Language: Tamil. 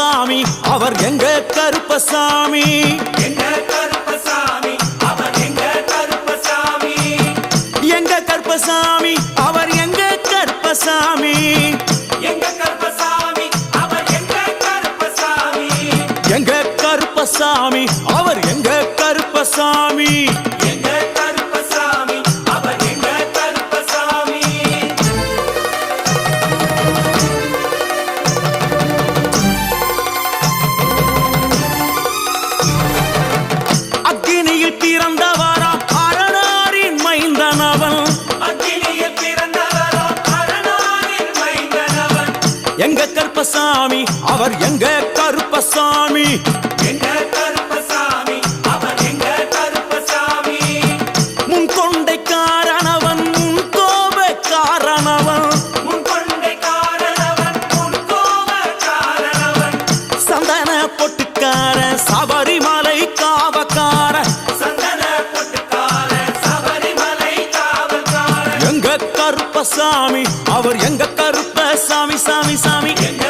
கருப்பசாமி அவர் எங்க கருப்பசாமி எங்க கருப்பசாமி அவர் எங்க கருப்பசாமி எங்க கருப்பசாமி அவர் எங்க கருப்பசாமி எங்க கருப்பசாமி அவர் எங்க கருப்பசாமி எங்க கருப்பசாமி அவர் எங்க கருப்பசாமி எங்க கருப்பசாமி அவர் எங்க கருப்பசாமி அக்கினியில் பிறந்தவரா அரணாரின் மைந்தனவன் அக்கினியில் பிறந்தவரோ அரணாரின் மைந்தனவன் எங்க கருப்பசாமி அவர் எங்க கருப்பசாமி எங்க கருப்பசாமி அவர் எங்க கருப்பசாமி முன் கொண்டை காரணவன் முன் கோப காரணவன் முன் கொண்டை காரணவன் முன் கோப காரணவன் சந்தன பொட்டுக்கார சபரிமலை காவக்கார சந்தன பொட்டுக்கார சபரிமலை காவல்கார எங்க கருப்பசாமி அவர் எங்க கருப்பசாமி சாமி சாமி எங்க